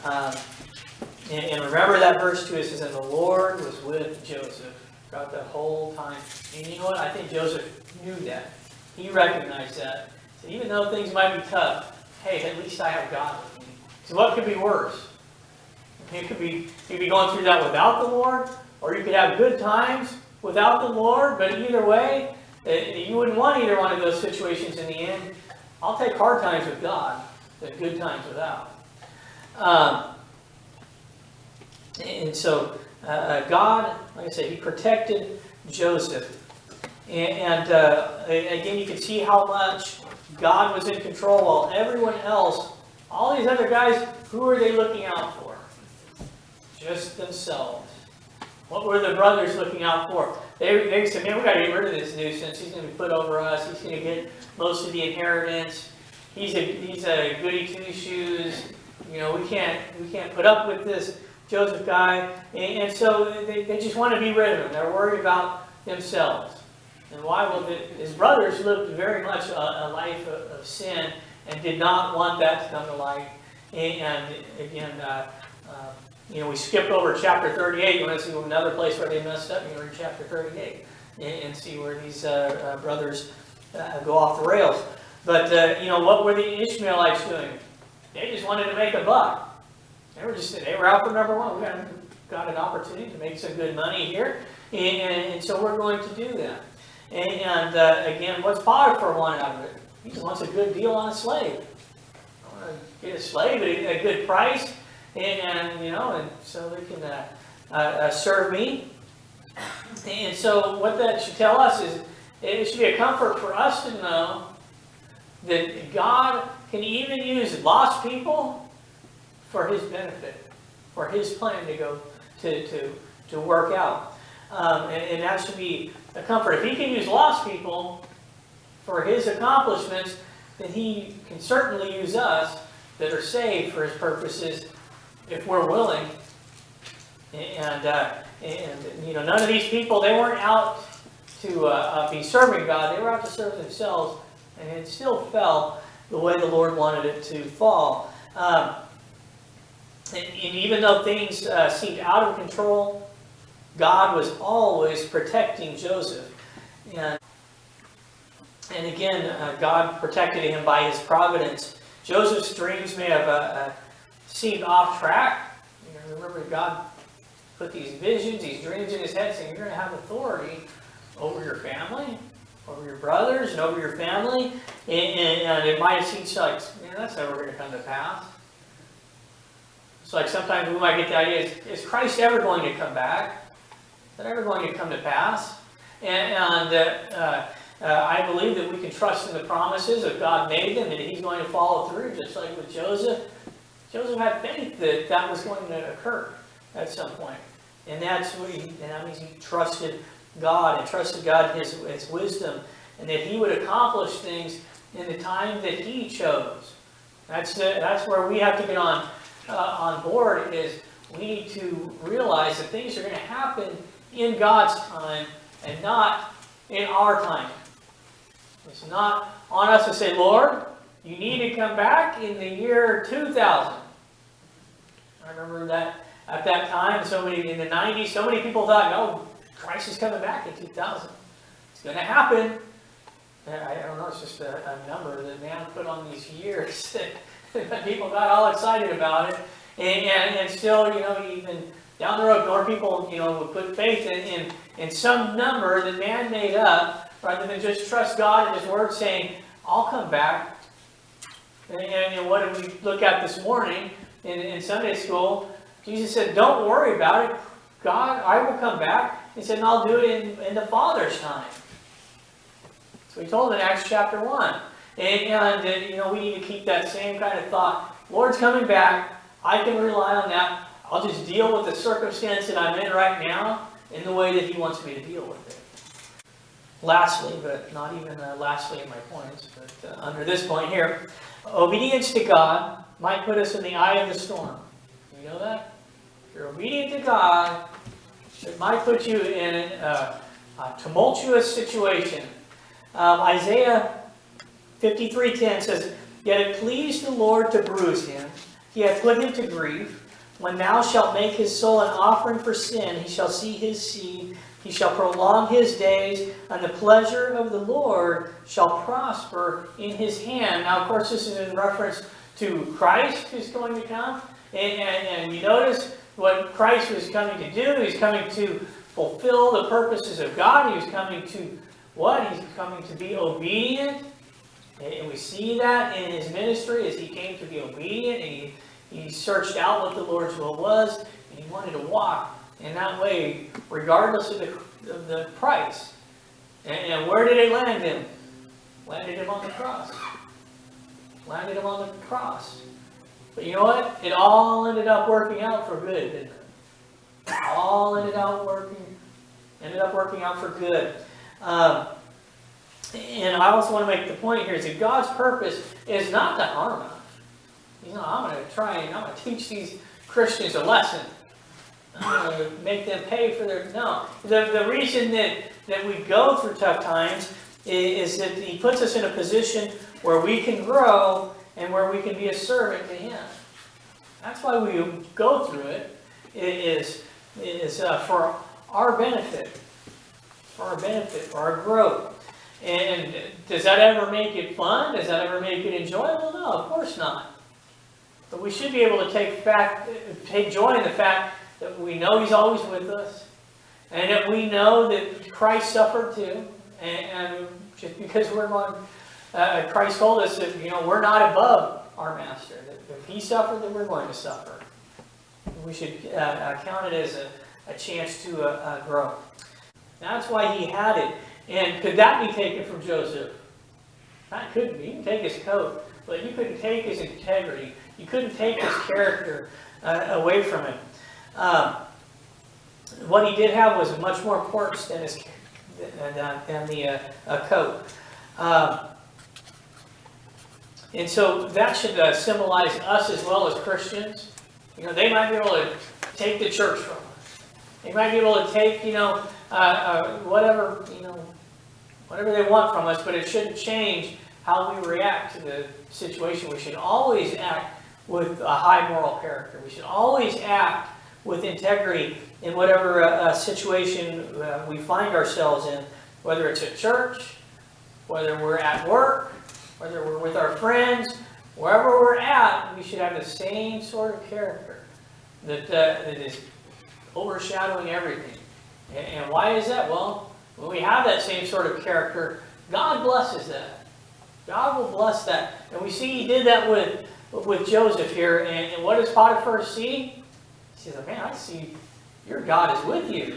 Um, and remember that verse 2, it says, and the Lord was with Joseph throughout that whole time. And you know what? I think Joseph knew that. He recognized that. So even though things might be tough, hey, at least I have God with me. So what could be worse? You could be going through that without the Lord, or you could have good times without the Lord, but either way, you wouldn't want either one of those situations in the end. I'll take hard times with God than good times without. And so God, like I said, He protected Joseph. And again, you can see how much God was in control while everyone else, all these other guys, who are they looking out for? Just themselves. What were the brothers looking out for? They said, man, we got to get rid of this nuisance. He's going to be put over us. He's going to get most of the inheritance. He's a goody two-shoes. You know, we can't put up with this Joseph guy. And so they just want to be rid of him. They're worried about themselves. And why? Well, his brothers lived very much a life of sin and did not want that to come to light. And again, we skipped over chapter 38. You want to see another place where they messed up? You read chapter 38 and see where these brothers go off the rails. But what were the Ishmaelites doing? They just wanted to make a buck. They were out for number one. We got an opportunity to make some good money here, and so we're going to do that. And again, what's Potiphar want out of it? He just wants a good deal on a slave. I want to get a slave at a good price, and so they can serve me. And so what that should tell us is it should be a comfort for us to know that God can even use lost people for His benefit, for His plan to go to work out. And that should be a comfort. If He can use lost people for His accomplishments, then He can certainly use us that are saved for His purposes if we're willing. And none of these people, they weren't out to be serving God. They were out to serve themselves, and it still fell the way the Lord wanted it to fall. And even though things seemed out of control, God was always protecting Joseph. And again, God protected him by His providence. Joseph's dreams may have seemed off track. Remember, God put these visions, these dreams in his head, saying you're going to have authority over your family, over your brothers, and over your family. And it might have seemed like, that's never going to come to pass. It's like sometimes we might get the idea, is Christ ever going to come back? Is that ever going to come to pass? And I believe that we can trust in the promises that God made them, and He's going to follow through, just like with Joseph. Joseph had faith that was going to occur at some point. And that means he trusted God and trusted God His wisdom, and that He would accomplish things in the time that He chose. That's where we have to get on board, is we need to realize that things are going to happen in God's time and not in our time. It's not on us to say, Lord, you need to come back in the year 2000. I remember that at that time, in the 90s, so many people thought, no, Christ is coming back in 2000. It's going to happen. And I don't know, it's just a number that man put on these years that people got all excited about it. And still, even down the road, more people, would put faith in some number that man made up, rather than just trust God and His Word, saying, I'll come back. And what did we look at this morning in Sunday school? Jesus said, don't worry about it. God, I will come back. He said, and I'll do it in the Father's time. So He told in Acts chapter 1. And we need to keep that same kind of thought. Lord's coming back. I can rely on that. I'll just deal with the circumstance that I'm in right now in the way that He wants me to deal with it. Lastly, but not even lastly in my points, but under this point here, obedience to God might put us in the eye of the storm. You know that? If you're obedient to God, it might put you in a tumultuous situation. Isaiah 53:10 says, yet it pleased the Lord to bruise him. he hath put him to grief. When thou shalt make his soul an offering for sin, he shall see his seed, he shall prolong his days, and the pleasure of the Lord shall prosper in his hand. Now, of course, this is in reference to Christ who's going to come. And you notice what Christ was coming to do. He's coming to fulfill the purposes of God. He was coming to what? He's coming to be obedient. And we see that in his ministry as he came to be obedient. And he searched out what the Lord's will was. And he wanted to walk in that way, regardless of the price. And where did it land him? Landed him on the cross. Landed him on the cross. But you know what? It all ended up working out for good, didn't it? It all ended up working out for good. And I also want to make the point here is that God's purpose is not to harm us. You know, I'm going to teach these Christians a lesson. I'm going to make them pay for their... No. The reason that we go through tough times is that he puts us in a position where we can grow and where we can be a servant to him. That's why we go through it. It is for our benefit. For our benefit, for our growth. And does that ever make it fun? Does that ever make it enjoyable? No, of course not. But we should be able to take joy in the fact that we know he's always with us. And that we know that Christ suffered too. And just because we're going... Christ told us that we're not above our master. That if he suffered, then we're going to suffer. We should count it as a chance to grow. That's why he had it. And could that be taken from Joseph? That couldn't be. You can take his coat, but you couldn't take his integrity. You couldn't take his character away from him. What he did have was much more importance than the coat. And so that should symbolize us as well as Christians. They might be able to take the church from us. They might be able to take, whatever they want from us, but it shouldn't change how we react to the situation. We should always act with a high moral character. We should always act with integrity in whatever situation we find ourselves in, whether it's at church, whether we're at work, whether we're with our friends, wherever we're at, we should have the same sort of character that is overshadowing everything. And why is that? Well, when we have that same sort of character, God blesses that. God will bless that. And we see he did that with Joseph here. And what does Potiphar see? He says, man, I see your God is with you.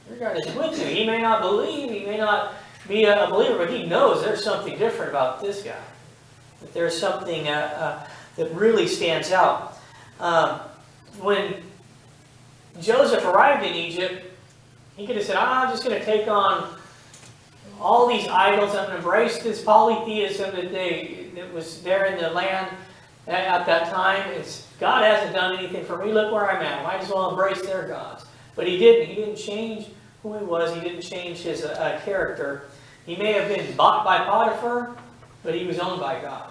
Your God is with you. He may not believe, he may not be a believer, but he knows there's something different about this guy. That there's something that really stands out. When Joseph arrived in Egypt, he could have said, I'm just going to take on all these idols. I'm going to embrace this polytheism that was there in the land at that time. God hasn't done anything for me. Look where I'm at. I might as well embrace their gods. But he didn't. He didn't change who he was. He didn't change his character. He may have been bought by Potiphar, but he was owned by God.